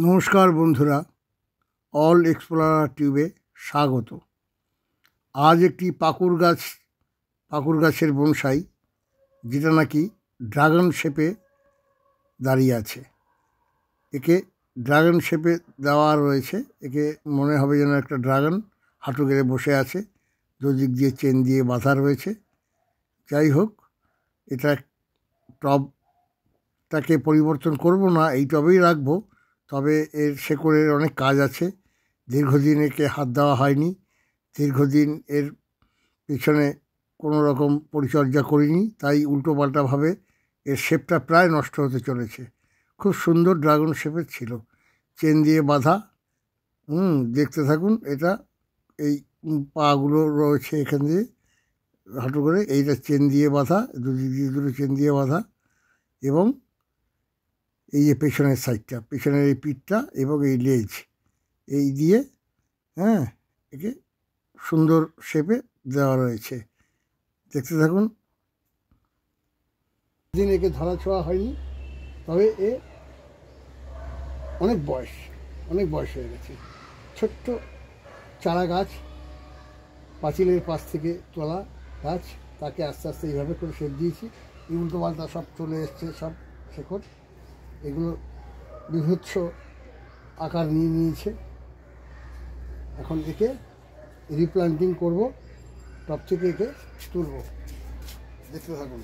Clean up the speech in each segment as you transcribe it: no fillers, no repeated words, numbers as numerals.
নমস্কার বন্ধুরা, all explorer টিউবে স্বাগত। আজ একটি পাকুড় গাছের বনসাই, যেটা নাকি ড্রাগন শেপে দাঁড়িয়ে আছে। একে ড্রাগন শেপে দেওয়া রয়েছে। একে মনে হবে যেন একটা ড্রাগন হাঁটু গেড়ে বসে আছে, দুদিক দিয়ে চেন দিয়ে বাঁধা রয়েছে। যাই হোক, এটা টবটাকে পরিবর্তন করব না, এই টবেই রাখবো। তবে এর শেকড়ের অনেক কাজ আছে। দীর্ঘদিন একে হাত দেওয়া হয়নি, দীর্ঘদিন এর পিছনে কোনো রকম পরিচর্যা করিনি, তাই উল্টোপাল্টাভাবে এর শেপটা প্রায় নষ্ট হতে চলেছে। খুব সুন্দর ড্রাগন শেপের ছিল, চেন দিয়ে বাঁধা। দেখতে থাকুন। এটা এই পাগুলো রয়েছে এখান দিয়ে হাঁটু করে, এইটা চেন দিয়ে বাঁধা, দুদিক দিয়ে দুটো চেন দিয়ে বাঁধা, এবং এই যে পেছনের সাইডটা, পেছনের এই পিঠটা এবং এই লেজ, এই দিয়ে একে সুন্দর শেপে দেওয়া রয়েছে। দেখতে থাকুন। দিন একে ধরা ছোঁয়া হয়নি, তবে এ অনেক বয়স হয়ে গেছে। ছোট্ট চারা গাছ, পাঁচিলের পাশ থেকে তোলা গাছ, তাকে আস্তে আস্তে এইভাবে করে শেপ দিয়েছি। এই উল্টোপাল্টা সব চলে এসছে, সব শেকড় এগুলো বিভৎস আকার নিয়ে নিয়েছে। এখন একে রিপ্লান্টিং করব, টপ থেকে একে তুলব। দেখতে থাকুন।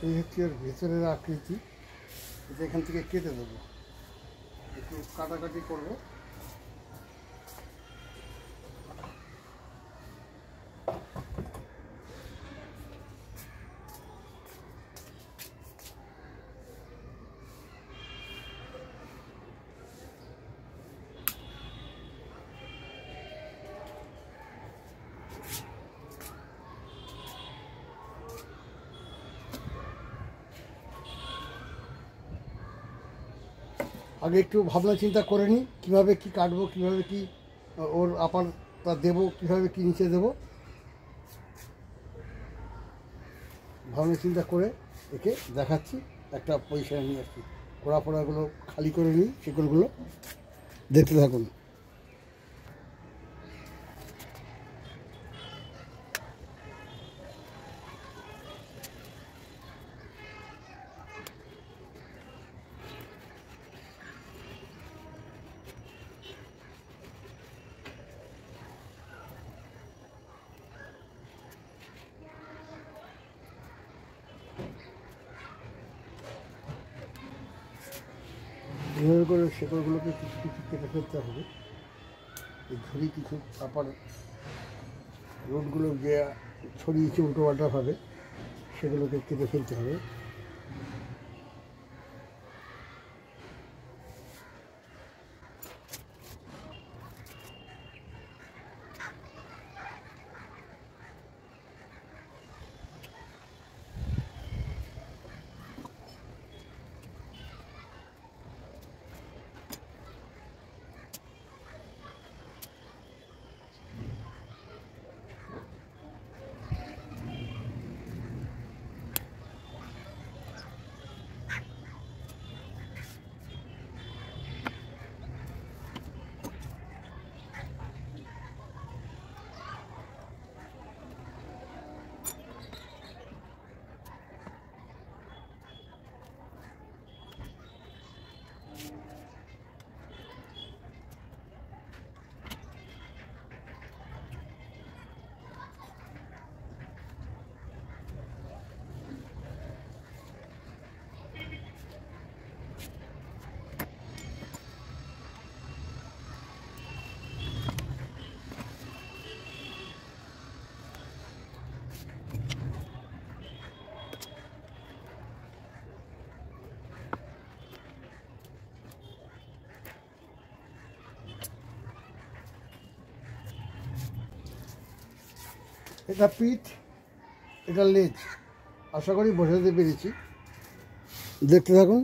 এই হচ্ছে এর ভেতরের আকৃতি। এটা এখান থেকে কেটে দেবো, একটু কাটাকাটি করবো। আগে একটু ভাবনা চিন্তা করে নিই, কীভাবে কী কাটবো, কীভাবে কী ওর আপারটা দেবো, কীভাবে কী নিচে দেবো। ভাবনা চিন্তা করে একে দেখাচ্ছি, একটা পজিশনে নিয়ে আসছি। কোড়াপোড়াগুলো খালি করে নিই, শিকড়গুলো। দেখতে থাকুন। এভাবে করে শেকড়গুলোকে কিছু কিছু কেটে ফেলতে হবে। এই ঝুড়ি কিছু আপার রোডগুলো যে ছড়িয়েছে উল্টোপাল্টাভাবে, সেগুলোকে কেটে ফেলতে হবে। এটা পিঠ, এটা লেজ। আশা করি বোঝাতে পেরেছি, দেখতে থাকুন।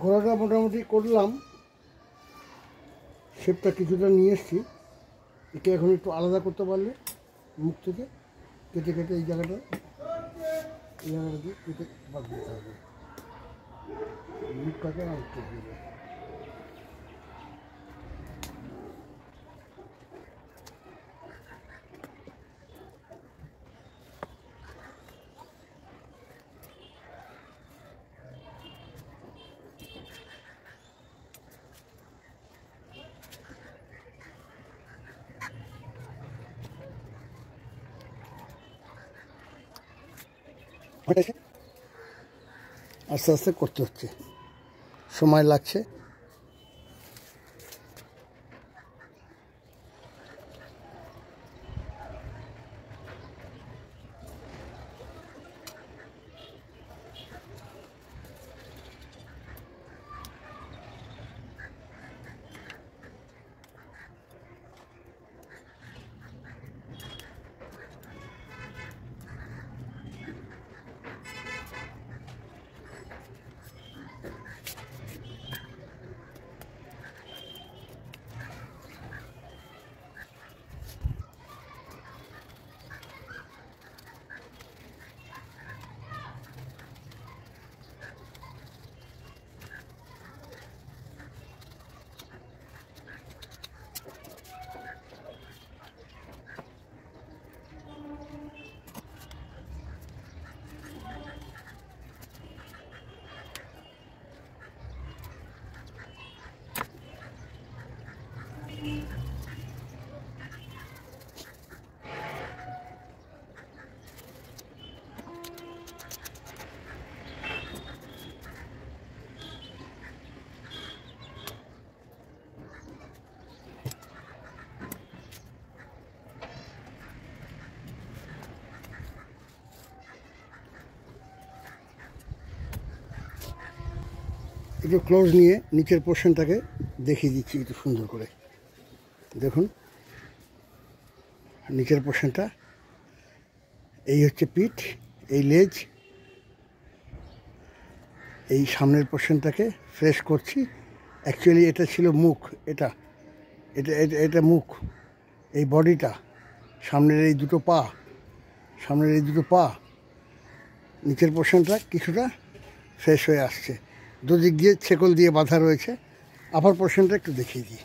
ঘোড়াটা মোটামুটি করলাম, শেপটা কিছুটা নিয়ে এসছি। একে এখন একটু আলাদা করতে পারলে মুখ থেকে কেটে কেটে এই জায়গাটা দিয়ে কেটে বাদ দিতে হবে। মুখটাকে আর একটু দিয়ে আস্তে আস্তে করতে হচ্ছে, সময় লাগছে। একটু ক্লোজ নিয়ে নিচের পোর্শনটাকে দেখিয়ে দিচ্ছি একটু সুন্দর করে। দেখুন নিচের পোর্শনটা, এই হচ্ছে পিঠ, এই লেজ, এই সামনের পোর্শনটাকে ফ্রেশ করছি। অ্যাকচুয়ালি এটা ছিল মুখ, এটা এটা এটা এটা মুখ, এই বডিটা, সামনের এই দুটো পা, সামনের এই দুটো পা, নিচের পোর্শনটা কিছুটা ফ্রেশ হয়ে আসছে। দুদিক দিয়ে ছেকল দিয়ে বাঁধা রয়েছে। আপার পোর্শনটা একটু দেখিয়ে দিই।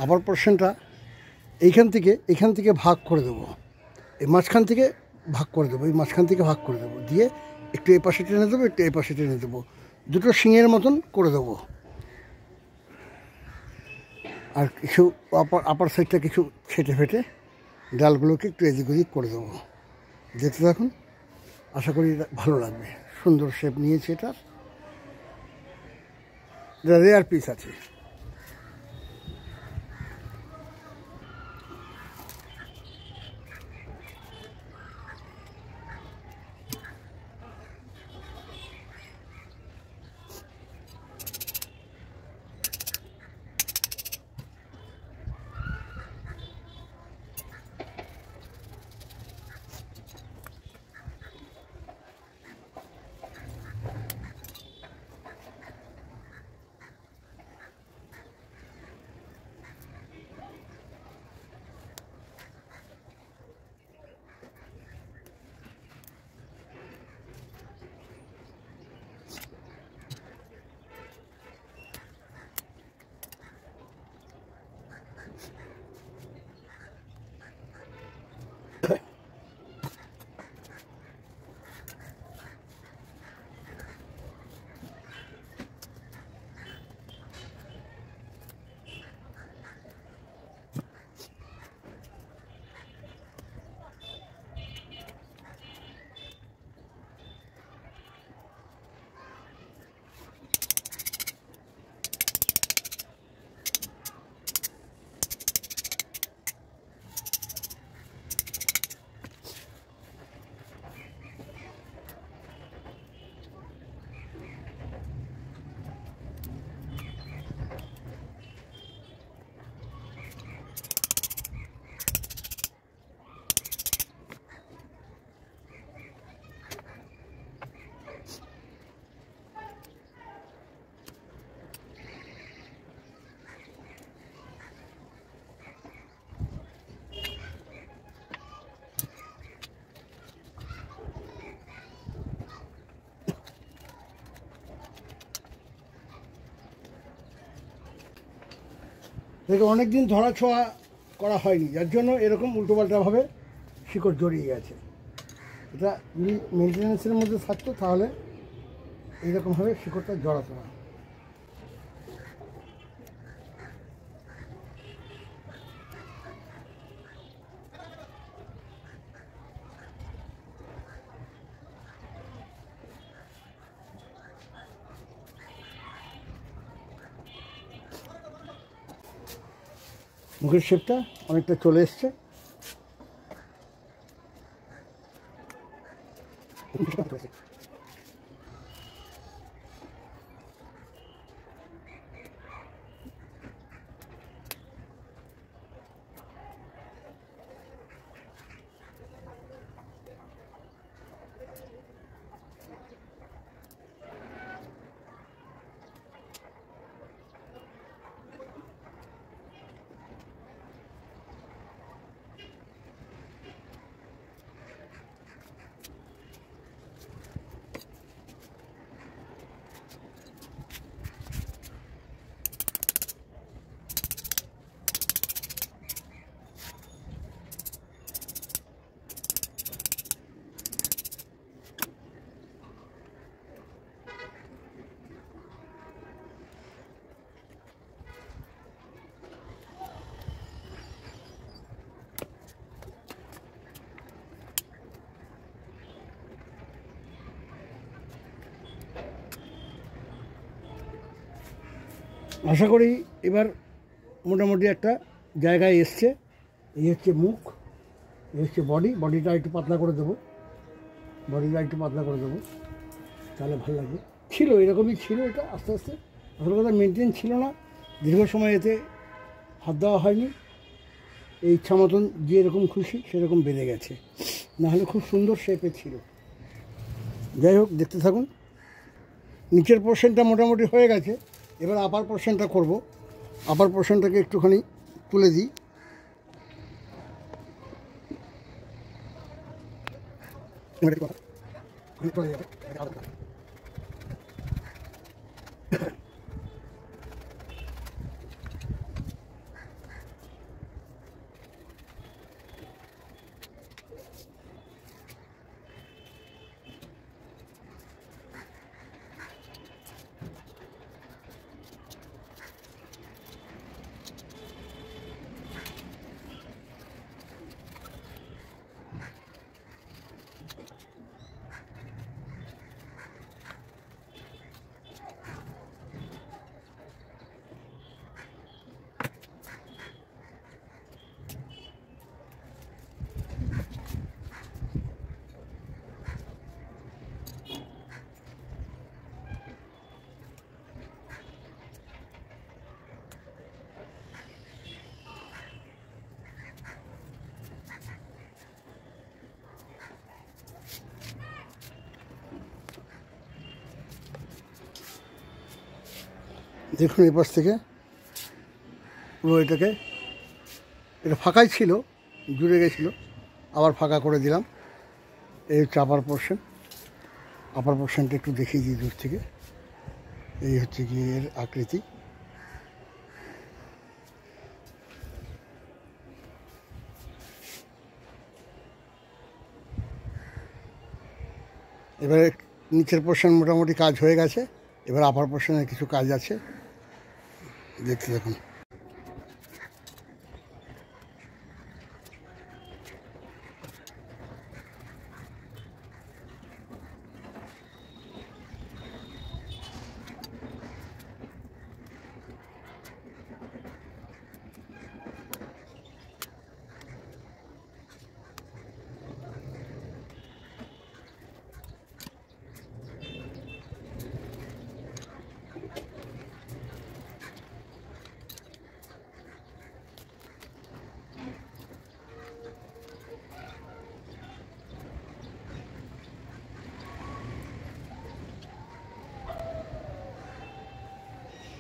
আপার পোর্শনটা এইখান থেকে ভাগ করে দেবো, এই মাঝখান থেকে ভাগ করে দেবো, এই মাঝখান থেকে ভাগ করে দেবো, দিয়ে একটু এই পাশে টেনে দেবো, একটু এই পাশে টেনে দেবো, দুটো শিঙের মতন করে দেবো। আর কিছু আপার সাইডটা কিছু ছেটে ফেটে ডালগুলোকে একটু এদিক ওদিক করে দেবো। দেখতে থাকুন, আশা করি ভালো লাগবে। সুন্দর শেপ নিয়েছে, এটা রেয়ার পিস আছে। দেখে অনেক দিন ধরা ছোঁয়া করা হয়নি, যার জন্য এরকম উল্টোপাল্টাভাবে শিকড় জড়িয়ে গেছে। এটা মেনটেন্যান্সের মধ্যে থাকতো তাহলে এইরকমভাবে শিকড়টা জড়াতো না। মুখের শেপটা অনেকটা চলে এসছে। আশা করি এবার মোটামুটি একটা জায়গায় এসছে। এই হচ্ছে মুখ, এই হচ্ছে বডিটা একটু পাতলা করে দেবো, তাহলে ভালো লাগবে। ছিল এরকমই ছিল, এটা আস্তে আস্তে আসলে কথা মেনটেন ছিল না, দীর্ঘ সময় এতে হাত দেওয়া হয়নি। এই ইচ্ছা মতন যেরকম খুশি সেরকম বেড়ে গেছে, নাহলে খুব সুন্দর শেপে ছিল। যাই হোক, দেখতে থাকুন। নিচের পোর্শনটা মোটামুটি হয়ে গেছে, এবার আপার পোর্শনটা করব। আপার পোর্শনটাকে একটুখানি তুলে দিই। দেখুন এই পাশ থেকে পুরো এটা ফাঁকাই ছিল, জুড়ে গেছিলো, আবার ফাঁকা করে দিলাম। এই হচ্ছে আপার পোর্শনটা একটু দেখিয়ে দিই দূর থেকে। এই হচ্ছে গিয়ে এর আকৃতি। এবারে নিচের পোর্শন মোটামুটি কাজ হয়ে গেছে, এবার আপার পোর্শনের কিছু কাজ আছে, দেখতে দেখুন।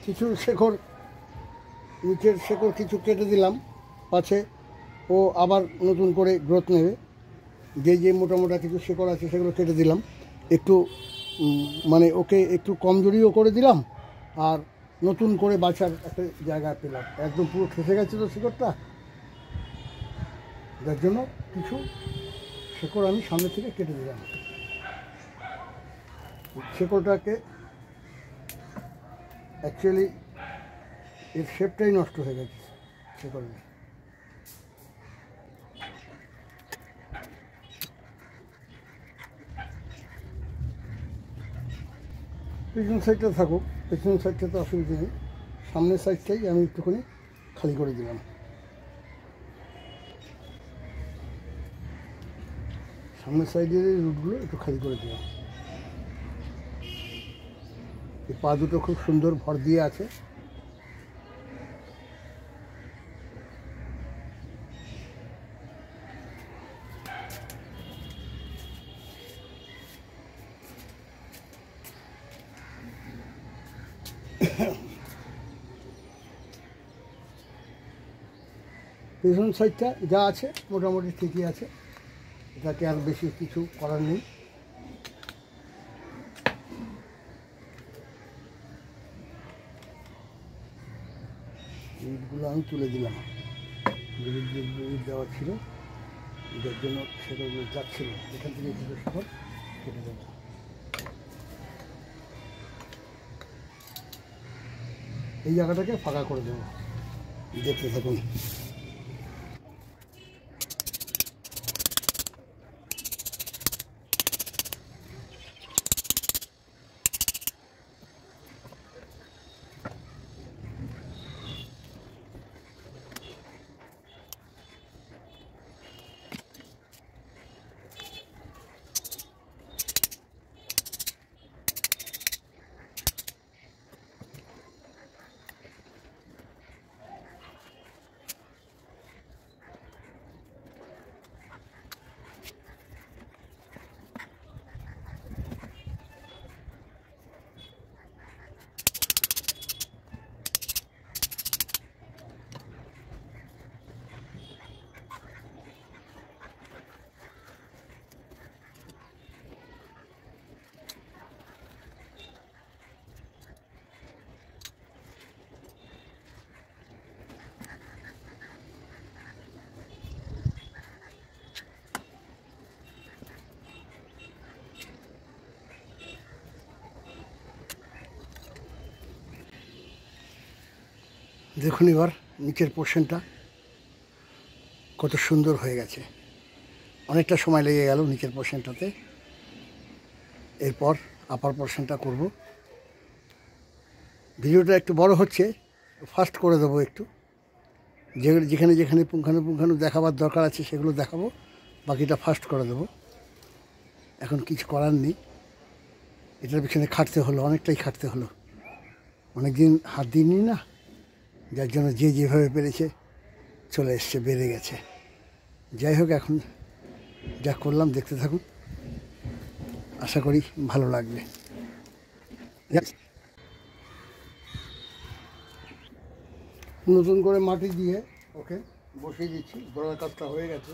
কিছু শেকড়, নিচের শেকড় কিছু কেটে দিলাম, পাছে ও আবার নতুন করে গ্রোথ নেবে। যে মোটা কিছু শেকড় আছে সেগুলো কেটে দিলাম, একটু মানে ওকে একটু কমজোরিও করে দিলাম, আর নতুন করে বাঁচার একটা জায়গা পেলাম। একদম পুরো ঠেসে গেছে তো শিকড়টা, যার জন্য কিছু শিকড় আমি সামনে থেকে কেটে দিলাম। শিকড়টাকে অ্যাকচুয়ালি এর শেপটাই নষ্ট হয়ে গেছে শিকড়ের। পেছন সাইডটা থাকুক, পেছন সাইডটা তো অসুবিধা নেই, সামনের সাইডটাই আমি একটুখানি খালি করে দিলাম। সামনের সাইডের রুটগুলো একটু খালি করে দিলাম। এই পা দুটো খুব সুন্দর ভর দিয়ে আছে। পেছন সাইডটা যা আছে মোটামুটি ঠিকই আছে, এটাকে আর বেশি কিছু করার নেই। ইটগুলো আমি তুলে দিলাম, ইট দেওয়া ছিল, যার জন্য সেগুলো যাচ্ছিল, এখান থেকে কিছু শিকড় কেটে দেবো। এই জায়গাটাকে ফাঁকা করে দেবো, দেখতে থাকুন। দেখুন এবার নিচের পোর্শনটা কত সুন্দর হয়ে গেছে। অনেকটা সময় লেগে গেল নিচের পোর্শনটাতে। এরপর আপার পোর্শনটা করব। ভিডিওটা একটু বড় হচ্ছে, ফাস্ট করে দেবো একটু। যেখানে যেখানে পুঙ্খানু দেখাবার দরকার আছে সেগুলো দেখাবো, বাকিটা ফাস্ট করে দেবো। এখন কিছু করার নেই, এটার পিছনে খাটতে হলো, অনেকটাই খাটতে হলো। অনেক দিন হাত দিইনি না, যার জন্য যে যেভাবে পেরেছে চলে এসছে, বেড়ে গেছে। যাই হোক, এখন যা করলাম দেখতে থাকুন, আশা করি ভালো লাগবে। নতুন করে মাটি দিয়ে ওকে বসিয়ে দিচ্ছি, গোড়ার কাজটা হয়ে গেছে।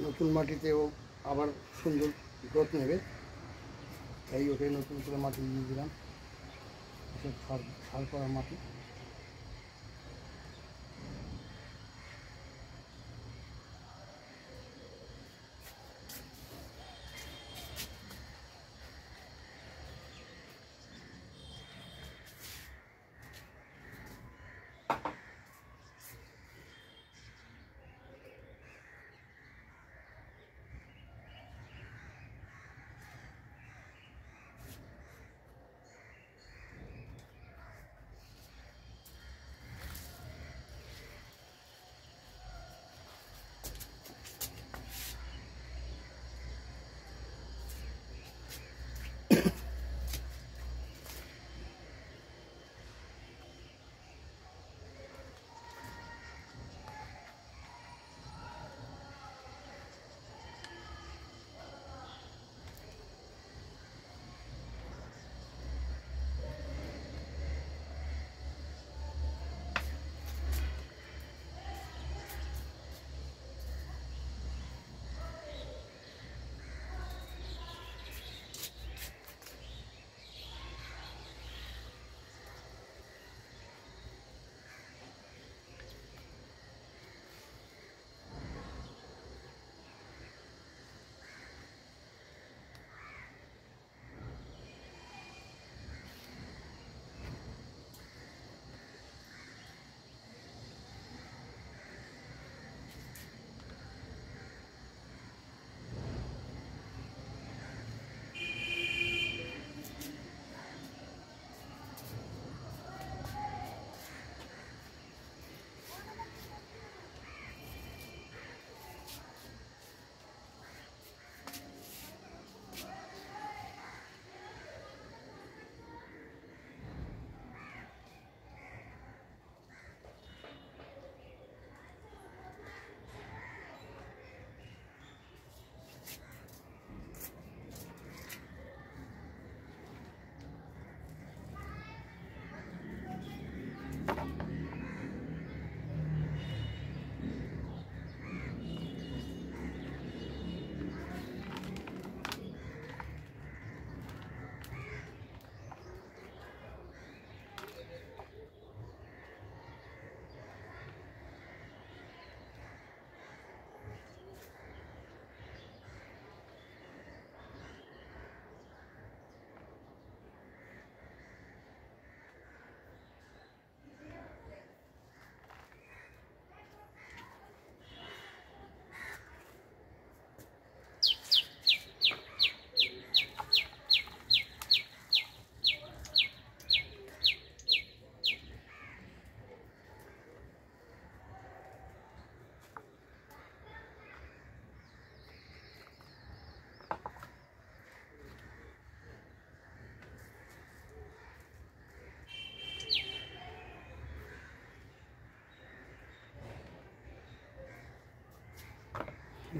নতুন মাটিতেও আবার সুন্দর গ্রোথ নেবে, তাই ওকে নতুন করে মাটি দিয়ে দিলাম, সার করা মাটি।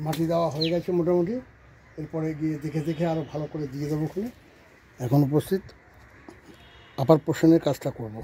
মাটি দেওয়া হয়ে গেছে মোটামুটি। এরপরে গিয়ে দেখে দেখে আরও ভালো করে দিয়ে দেবো ওখানে। এখন উপস্থিত আপার পোর্শনের কাজটা করব।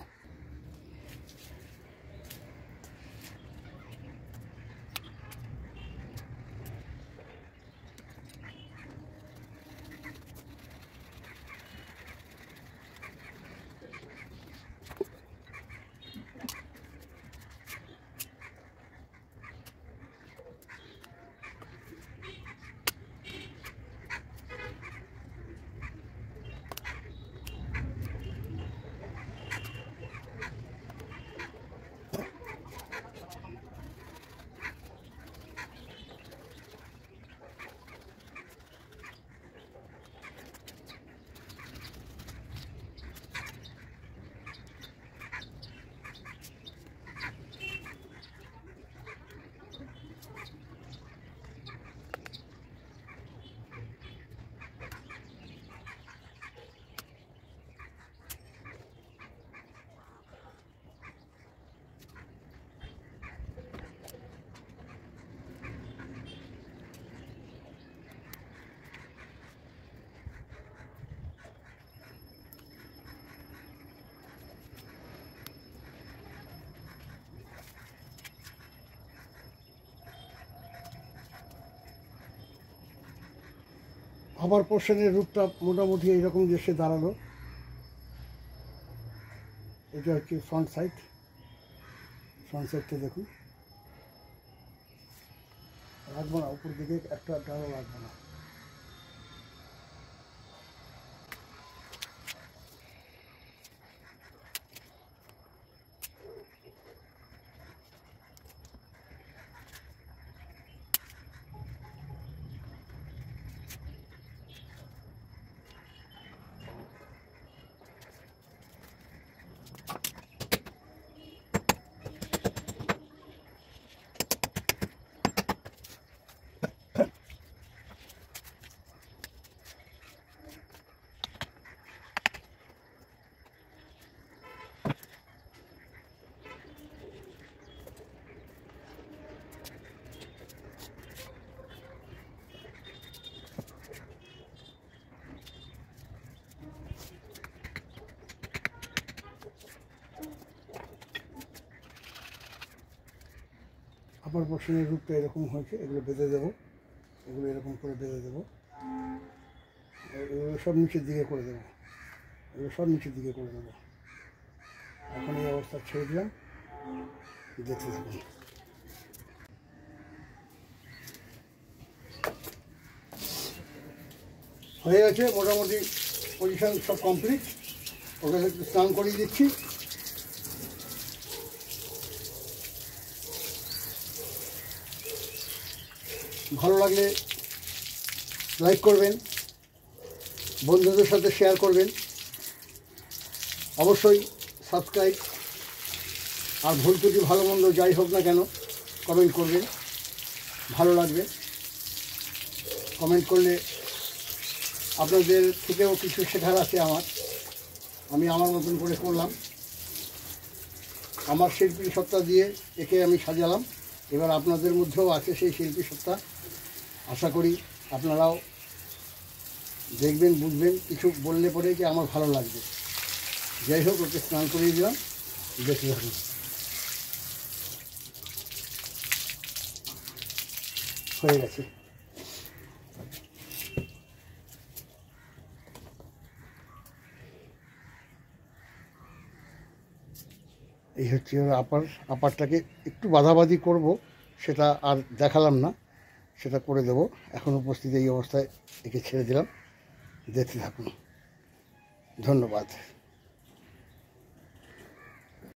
আপার পোর্শনের রূপটা মোটামুটি এইরকম যে এসে দাঁড়ালো। এটা হচ্ছে ফ্রন্ট সাইডটা দেখুন। রাখবো না, উপর দিকে একটা ডালও রাখবো না। আপার পোর্শনের রূপটা এরকম হয়েছে। এগুলো বেঁধে দেবো, এগুলো এরকম করে বেঁধে দেবো। এগুলো সব নিচের দিকে করে দেবো, এখন এই অবস্থা ছেড়ে দিলাম, দেখতে থাকুন। হয়ে গেছে মোটামুটি, পজিশন সব কমপ্লিট। ওকে একটু স্নান করিয়ে দিচ্ছি। ভালো লাগলে লাইক করবেন, বন্ধুদের সাথে শেয়ার করবেন, অবশ্যই সাবস্ক্রাইব, আর ভুল ত্রুটি ভালো মন্দ যাই হোক না কেন কমেন্ট করবেন, ভালো লাগবে। কমেন্ট করলে আপনাদের থেকেও কিছু শেখার আছে আমি আমার মতন করে করলাম। আমার শিল্পী সত্তা দিয়ে একে আমি সাজালাম। এবার আপনাদের মধ্যেও আছে সেই শিল্পী সত্তা। আশা করি আপনারাও দেখবেন, বুঝবেন, কিছু বললে পরে যে আমার ভালো লাগবে। যাই হোক, ওকে স্নান করিয়ে দিলাম, দেখতে থাকুন। হয়ে গেছে। এই হচ্ছে আপারটাকে একটু বাঁধাবাঁধি করব, সেটা আর দেখালাম না, সেটা করে দেব। এখন উপস্থিত এই অবস্থায় একে ছেড়ে দিলাম, দেখতে থাকুন। ধন্যবাদ।